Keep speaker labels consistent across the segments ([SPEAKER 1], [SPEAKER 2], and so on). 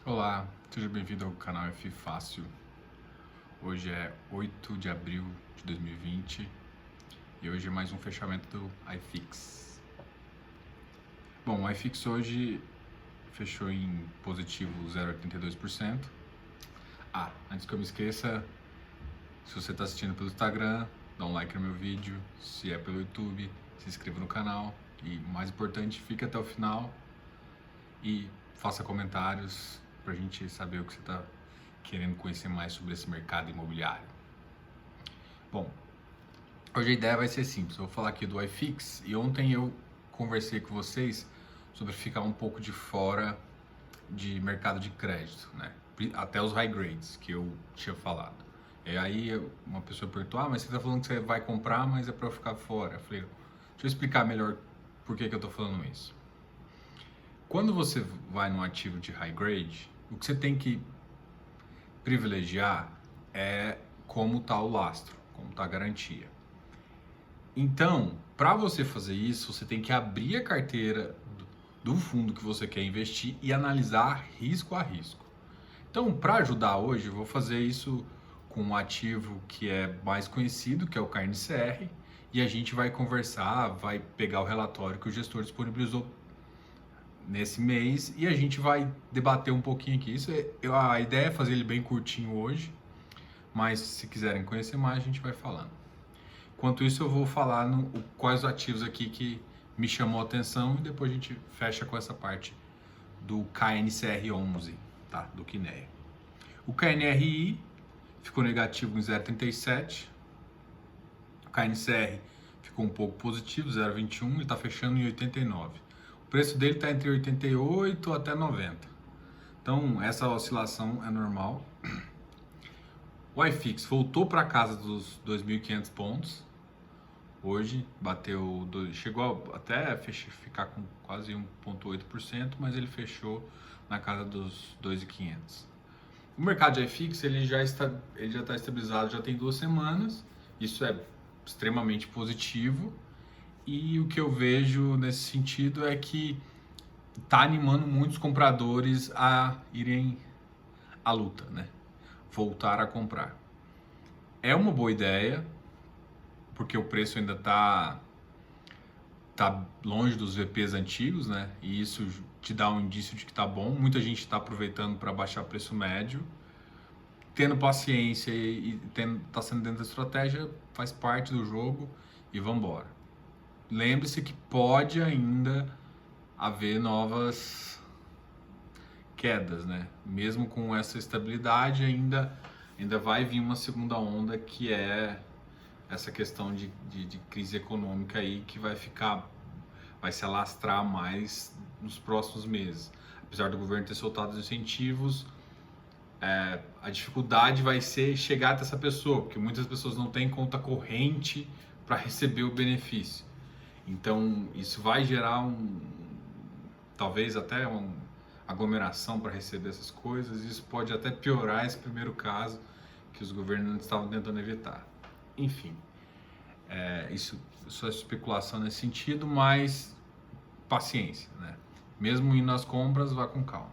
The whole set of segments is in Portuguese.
[SPEAKER 1] Olá, seja bem-vindo ao canal F Fácil. Hoje é 8 de abril de 2020 e hoje é mais um fechamento do iFix. Bom, o iFix hoje fechou em positivo 0,82%. Antes que eu me esqueça, se você está assistindo pelo Instagram, dá um like no meu vídeo. Se é pelo YouTube, se inscreva no canal. E o mais importante, fique até o final e faça comentários pra gente saber o que você está querendo conhecer mais sobre esse mercado imobiliário. Bom, hoje a ideia vai ser simples. Eu vou falar aqui do iFix e ontem eu conversei com vocês sobre ficar um pouco de fora de mercado de crédito, né? Até os high grades que eu tinha falado. E aí uma pessoa perguntou: mas você está falando que você vai comprar, mas é para eu ficar fora. Eu falei: deixa eu explicar melhor por que eu estou falando isso. Quando você vai num ativo de high grade, o que você tem que privilegiar é como está o lastro, como está a garantia. Então, para você fazer isso, você tem que abrir a carteira do fundo que você quer investir e analisar risco a risco. Então, para ajudar hoje, eu vou fazer isso com um ativo que é mais conhecido, que é o KNCR, e a gente vai conversar, vai pegar o relatório que o gestor disponibilizou nesse mês e a gente vai debater um pouquinho aqui. A ideia é fazer ele bem curtinho hoje, mas se quiserem conhecer mais, a gente vai falando. Enquanto isso, eu vou falar quais ativos aqui que me chamou a atenção e depois a gente fecha com essa parte do KNCR11, tá? Do Kinea. O KNRI ficou negativo em 0,37. O KNCR ficou um pouco positivo, 0,21, e está fechando em 89. O preço dele está entre 88 até 90. Então, essa oscilação é normal. O iFix voltou para casa dos 2.500 pontos. Hoje bateu, chegou até ficar com quase 1,8%, mas ele fechou na casa dos 2.500. O mercado de iFix ele já está estabilizado, já tem 2 semanas. Isso é extremamente positivo. E o que eu vejo nesse sentido é que está animando muitos compradores a irem à luta, né? Voltar a comprar. É uma boa ideia, porque o preço ainda tá longe dos VPs antigos, né? E isso te dá um indício de que tá bom. Muita gente está aproveitando para baixar preço médio. Tendo paciência e tá sendo dentro da estratégia, faz parte do jogo e vamos embora. Lembre-se que pode ainda haver novas quedas, né? Mesmo com essa estabilidade, ainda vai vir uma segunda onda, que é essa questão de crise econômica aí, que vai se alastrar mais nos próximos meses. Apesar do governo ter soltado os incentivos, a dificuldade vai ser chegar até essa pessoa, porque muitas pessoas não têm conta corrente para receber o benefício. Então, isso vai gerar talvez até uma aglomeração para receber essas coisas. Isso pode até piorar esse primeiro caso que os governos estavam tentando evitar. Enfim, isso só é especulação nesse sentido, mas paciência, né? Mesmo indo nas compras, vá com calma.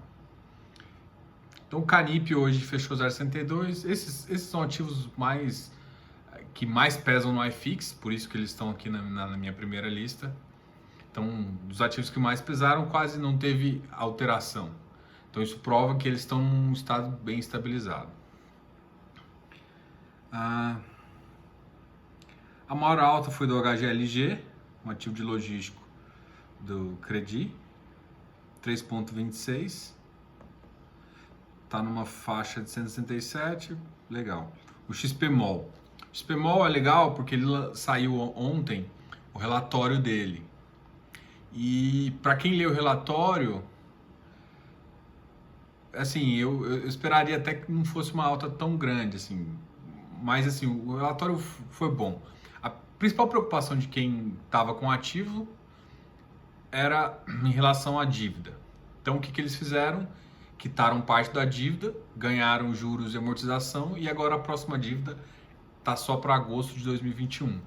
[SPEAKER 1] Então, o Canip hoje fechou 0,62. Esses são ativos que mais pesam no iFix, por isso que eles estão aqui na minha primeira lista. Então, dos ativos que mais pesaram, quase não teve alteração. Então, isso prova que eles estão num estado bem estabilizado. A maior alta foi do HGLG, um ativo de logístico do Credi, 3,26. Está numa faixa de 167, legal. O XPMOL. O XPMOL é legal porque ele saiu ontem o relatório dele. E para quem lê o relatório, assim, eu esperaria até que não fosse uma alta tão grande, assim. Mas assim, o relatório foi bom. A principal preocupação de quem estava com ativo era em relação à dívida. Então, o que eles fizeram? Quitaram parte da dívida, ganharam juros e amortização, e agora a próxima dívida está só para agosto de 2021.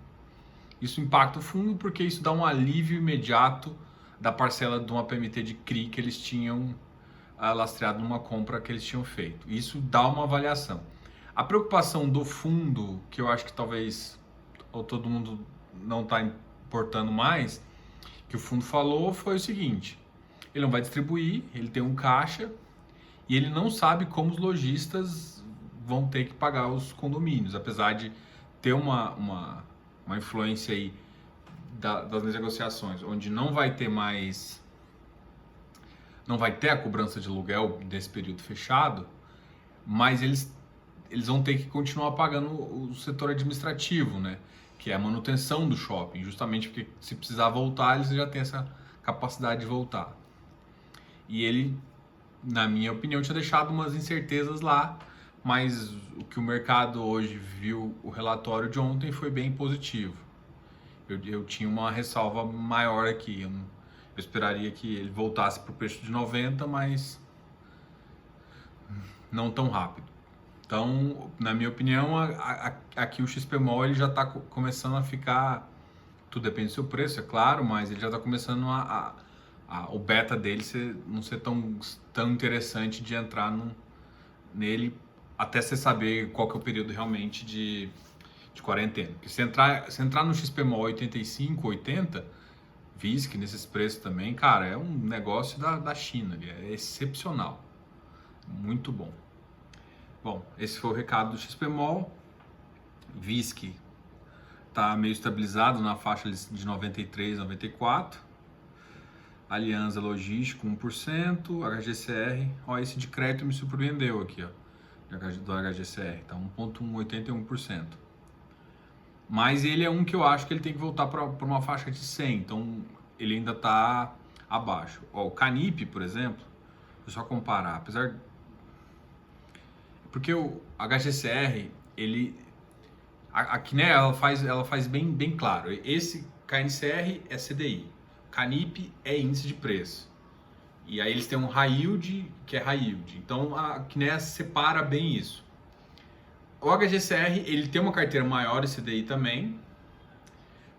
[SPEAKER 1] Isso impacta o fundo porque isso dá um alívio imediato da parcela de uma PMT de CRI que eles tinham lastreado numa compra que eles tinham feito. Isso dá uma avaliação. A preocupação do fundo, que eu acho que talvez ou todo mundo não está importando mais, que o fundo falou foi o seguinte: ele não vai distribuir, ele tem um caixa e ele não sabe como os lojistas vão ter que pagar os condomínios, apesar de ter uma influência aí das negociações, onde não vai ter a cobrança de aluguel desse período fechado, mas eles vão ter que continuar pagando o setor administrativo, né? Que é a manutenção do shopping, justamente porque se precisar voltar, eles já têm essa capacidade de voltar. E ele, na minha opinião, tinha deixado umas incertezas lá, mas o que o mercado hoje viu, o relatório de ontem foi bem positivo. Eu tinha uma ressalva maior aqui, eu esperaria que ele voltasse para o preço de 90, mas não tão rápido. Então, na minha opinião, aqui o XPMOL ele já está começando a ficar, tudo depende do seu preço, é claro, mas ele já está começando o beta dele não ser tão interessante de entrar nele até você saber qual que é o período realmente de quarentena. Porque se entrar no XPMOL 85, 80, VISC nesses preços também, cara, é um negócio da China, é excepcional, muito bom. Bom, esse foi o recado do XPMOL. VISC está meio estabilizado na faixa de 93, 94. Aliança Logístico 1%, HGCR, ó, esse de crédito me surpreendeu aqui, ó, do HGCR, tá 1,81%. Mas ele é um que eu acho que ele tem que voltar para uma faixa de 100, então ele ainda está abaixo. Ó, o Canip, por exemplo, vou só comparar, apesar porque o HGCR, aqui, né, ela faz bem claro. Esse KNCR é CDI, Canip é índice de preço. E aí eles têm um high yield, que é high yield. Então a KNE separa bem isso. O HGCR, ele tem uma carteira maior em CDI também,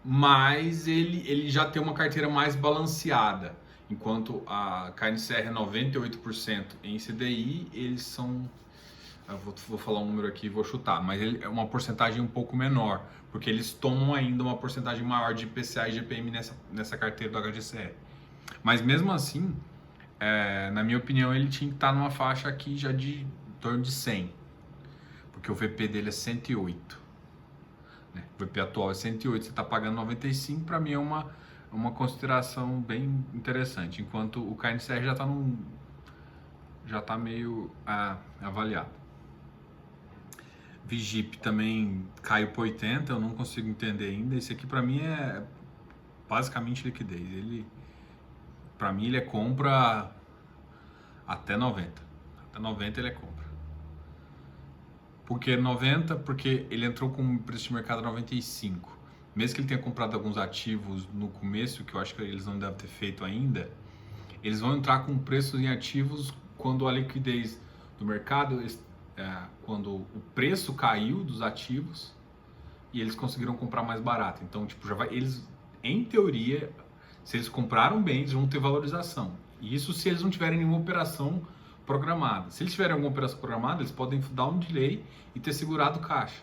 [SPEAKER 1] mas ele já tem uma carteira mais balanceada. Enquanto a KNCR é 98% em CDI, eles são... Eu vou falar um número aqui, vou chutar, mas ele é uma porcentagem um pouco menor, porque eles tomam ainda uma porcentagem maior de IPCA e GPM nessa carteira do HGCR. Mas mesmo assim, na minha opinião, ele tinha que estar numa faixa aqui já de em torno de 100, porque o VP dele é 108. Né? O VP atual é 108, você está pagando 95, para mim é uma consideração bem interessante, enquanto o KNCR já está meio avaliado. Vigip também caiu para 80, eu não consigo entender ainda. Esse aqui para mim é basicamente liquidez. Para mim ele é compra até 90. Até 90 ele é compra. Por que 90? Porque ele entrou com preço de mercado 95. Mesmo que ele tenha comprado alguns ativos no começo, que eu acho que eles não devem ter feito ainda, eles vão entrar com preços em ativos quando a liquidez do mercado, quando o preço caiu dos ativos e eles conseguiram comprar mais barato. Então, tipo, eles, em teoria, se eles compraram bem, eles vão ter valorização. E isso se eles não tiverem nenhuma operação programada. Se eles tiverem alguma operação programada, eles podem dar um delay e ter segurado caixa.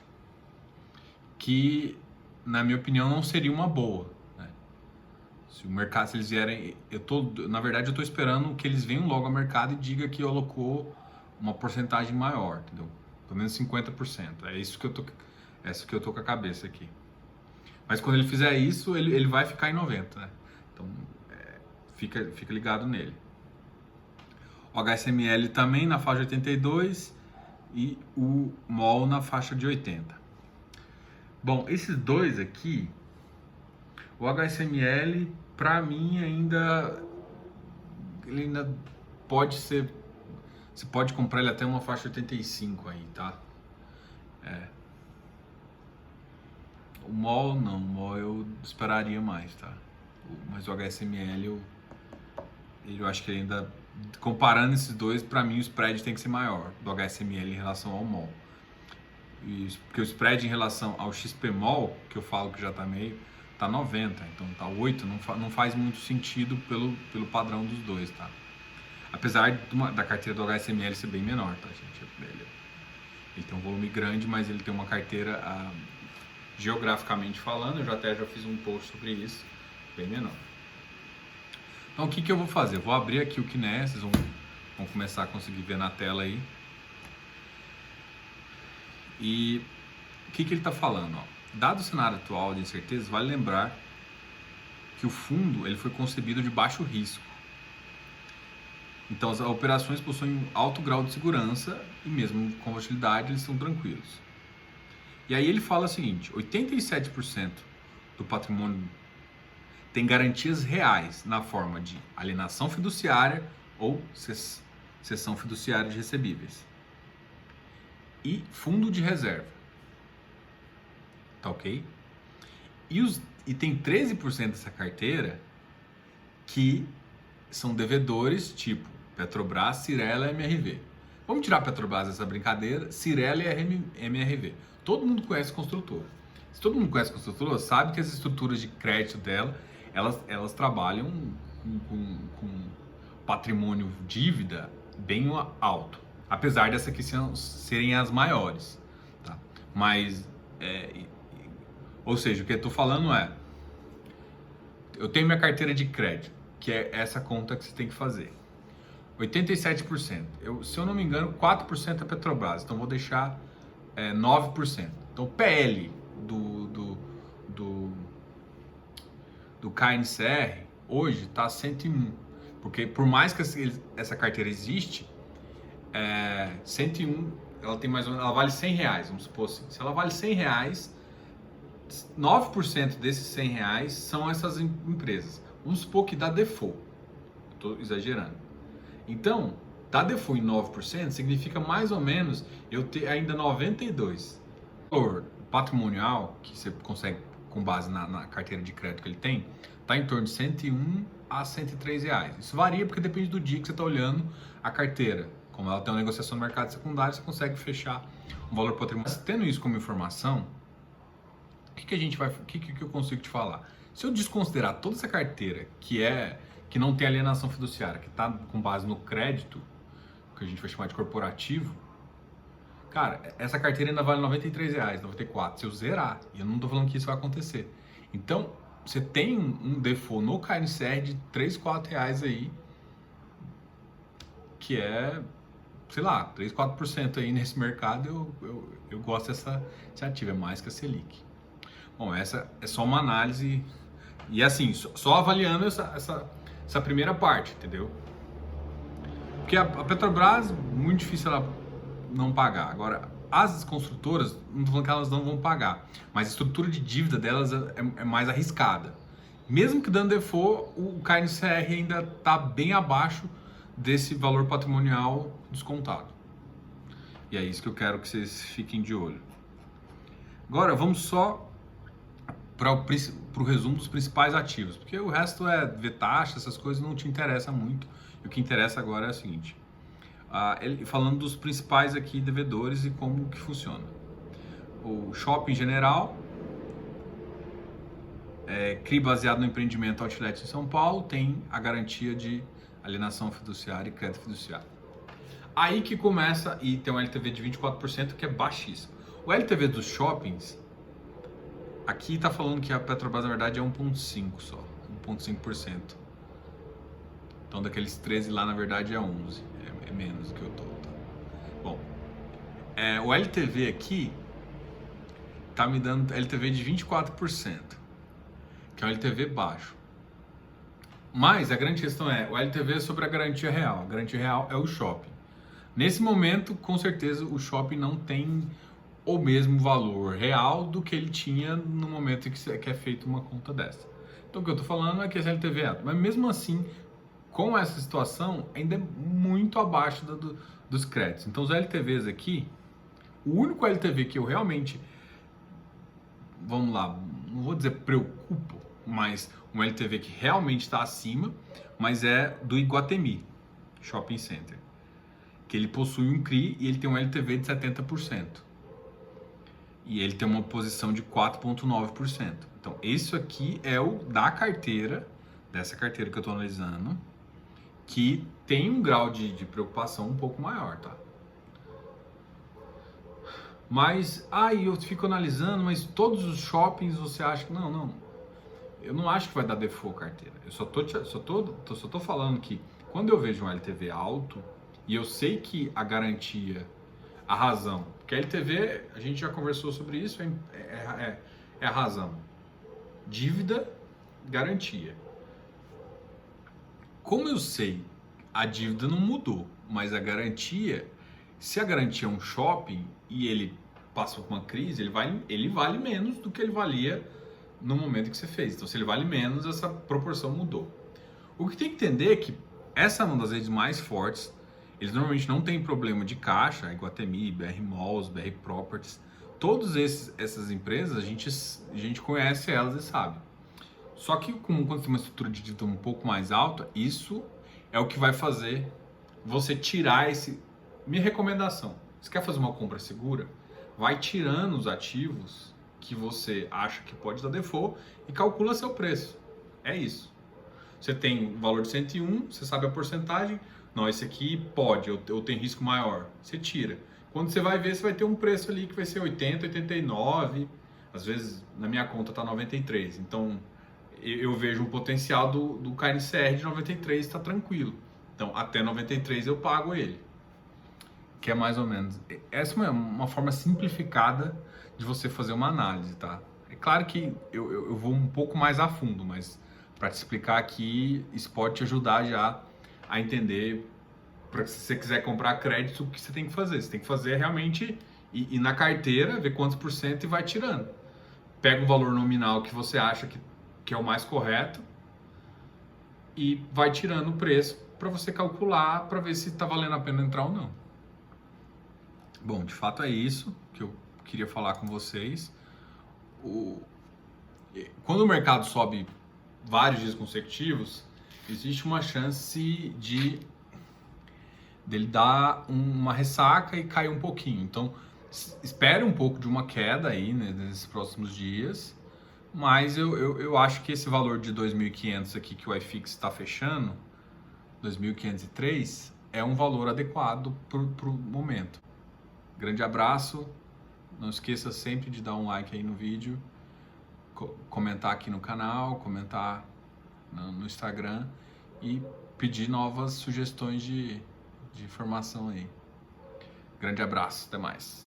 [SPEAKER 1] Que, na minha opinião, não seria uma boa. Se o mercado, se eles vierem, na verdade eu estou esperando que eles venham logo ao mercado e diga que alocou uma porcentagem maior, entendeu? Pelo menos 50%. É isso que eu tô com a cabeça aqui. Mas quando ele fizer isso, ele vai ficar em 90, né? Então, fica ligado nele. O HSML também na faixa de 82 e o MOL na faixa de 80. Bom, esses dois aqui, o HSML, para mim, ele ainda pode ser... Você pode comprar ele até uma faixa 85 aí, tá? O MOL não, o MOL eu esperaria mais, tá? Mas o HSML, eu acho que ainda... Comparando esses dois, para mim o spread tem que ser maior do HSML em relação ao MOL. Porque o spread em relação ao XPMOL, que eu falo que já tá meio... Tá 90, então tá 8, não faz muito sentido pelo padrão dos dois, tá? Apesar da carteira do HSML ser bem menor, tá, gente? Ele tem um volume grande, mas ele tem uma carteira, geograficamente falando, eu já fiz um post sobre isso, bem menor. Então o que eu vou fazer? Eu vou abrir aqui o Kinesis, vão começar a conseguir ver na tela aí. E o que ele está falando? Ó? Dado o cenário atual de incerteza, vale lembrar que o fundo ele foi concebido de baixo risco. Então as operações possuem alto grau de segurança e mesmo com volatilidade eles são tranquilos. E aí ele fala o seguinte, 87% do patrimônio tem garantias reais na forma de alienação fiduciária ou cessão fiduciária de recebíveis. E fundo de reserva. Tá ok? E tem 13% dessa carteira que são devedores tipo Petrobras, Cyrela e MRV. Vamos tirar Petrobras dessa brincadeira, Cyrela e MRV. Todo mundo conhece construtora. Se todo mundo conhece construtora, sabe que as estruturas de crédito dela, elas trabalham com patrimônio dívida bem alto. Apesar dessas aqui serem as maiores. Tá? Mas, ou seja, o que eu estou falando é, eu tenho minha carteira de crédito, que é essa conta que você tem que fazer. 87%. Se eu não me engano, 4% é Petrobras. Então, vou deixar 9%. Então, o PL do KNCR hoje está 101. Porque por mais que essa carteira existe, 101, ela tem mais ou menos, ela vale R$100, vamos supor assim. Se ela vale R$100, 9% desses R$100 são essas empresas. Vamos supor que dá default. Estou exagerando. Então, dar default em 9% significa mais ou menos eu ter ainda 92. O valor patrimonial que você consegue com base na carteira de crédito que ele tem, está em torno de 101 a 103 reais. Isso varia porque depende do dia que você está olhando a carteira. Como ela tem uma negociação no mercado secundário, você consegue fechar um valor patrimonial. Mas tendo isso como informação, o que eu consigo te falar? Se eu desconsiderar toda essa carteira que não tem alienação fiduciária, que está com base no crédito, que a gente vai chamar de corporativo, cara, essa carteira ainda vale R$93, 94, se eu zerar. E eu não estou falando que isso vai acontecer. Então, você tem um default no KNCR de R$3, R$4 aí, que é, sei lá, 3, 4% aí nesse mercado, eu gosto dessa ativa, é mais que a Selic. Bom, essa é só uma análise, e assim, só avaliando essa primeira parte, entendeu? Porque a Petrobras, muito difícil ela não pagar. Agora, as construtoras, não estou falando que elas não vão pagar, mas a estrutura de dívida delas é mais arriscada. Mesmo que dando default, o KNCR ainda está bem abaixo desse valor patrimonial descontado. E é isso que eu quero que vocês fiquem de olho. Agora, vamos só para o resumo dos principais ativos, porque o resto é ver taxa, essas coisas não te interessa muito. E o que interessa agora é o seguinte, falando dos principais aqui devedores e como que funciona. O shopping general, CRI baseado no empreendimento Outlet em São Paulo, tem a garantia de alienação fiduciária e crédito fiduciário. Aí que começa, e tem um LTV de 24%, que é baixíssimo. O LTV dos shoppings, aqui está falando que a Petrobras, na verdade, é 1,5 só, 1,5%. Então, daqueles 13 lá, na verdade, é 11. É menos do que eu tô. Tá? Bom, o LTV aqui tá me dando LTV de 24%, que é um LTV baixo. Mas a grande questão é, o LTV é sobre a garantia real. A garantia real é o shopping. Nesse momento, com certeza, o shopping não tem o mesmo valor real do que ele tinha no momento em que é feita uma conta dessa. Então, o que eu tô falando é que esse LTV é alto. Mas mesmo assim, com essa situação, ainda é muito abaixo dos créditos. Então, os LTVs aqui, o único LTV que eu realmente, vamos lá, não vou dizer preocupo, mas um LTV que realmente está acima, mas é do Iguatemi Shopping Center, que ele possui um CRI e ele tem um LTV de 70%. E ele tem uma posição de 4,9%. Então, isso aqui é o da carteira, dessa carteira que eu estou analisando, que tem um grau de preocupação um pouco maior, tá? Mas, eu fico analisando, mas todos os shoppings você acha que... Não. Eu não acho que vai dar default carteira. Eu só tô falando que quando eu vejo um LTV alto, e eu sei que a garantia, a razão, porque a LTV, a gente já conversou sobre isso, é a razão. Dívida, garantia. Como eu sei, a dívida não mudou, mas a garantia, se a garantia é um shopping e ele passa por uma crise, ele vale menos do que ele valia no momento que você fez. Então, se ele vale menos, essa proporção mudou. O que tem que entender é que essa é uma das redes mais fortes. Eles normalmente não têm problema de caixa, Iguatemi, BR Malls, BR Properties. Todas essas empresas, a gente conhece elas e sabe. Só que quando tem uma estrutura de dívida um pouco mais alta, isso é o que vai fazer você tirar esse... Minha recomendação, você quer fazer uma compra segura? Vai tirando os ativos que você acha que pode dar default e calcula seu preço. É isso. Você tem o valor de 101, você sabe a porcentagem. Não, esse aqui pode, ou tem risco maior. Você tira. Quando você vai ver, você vai ter um preço ali que vai ser 80, 89. Às vezes, na minha conta está 93. Então, eu vejo um potencial do KNCR de 93, está tranquilo. Então, até 93 eu pago ele. Que é mais ou menos... Essa é uma forma simplificada de você fazer uma análise, tá? É claro que eu vou um pouco mais a fundo, mas para te explicar aqui, isso pode te ajudar já a entender, para se você quiser comprar crédito, o que você tem que fazer. Você tem que fazer realmente ir na carteira, ver quantos por cento e vai tirando. Pega o valor nominal que você acha que é o mais correto e vai tirando o preço para você calcular, para ver se está valendo a pena entrar ou não. Bom, de fato é isso que eu queria falar com vocês. Quando o mercado sobe vários dias consecutivos, existe uma chance dele dar uma ressaca e cair um pouquinho. Então, espere um pouco de uma queda aí, né, nesses próximos dias. Mas eu acho que esse valor de 2.500 aqui que o iFix está fechando, 2.503, é um valor adequado para o momento. Grande abraço, não esqueça sempre de dar um like aí no vídeo, comentar aqui no canal, comentar no Instagram e pedir novas sugestões de informação aí. Grande abraço, até mais.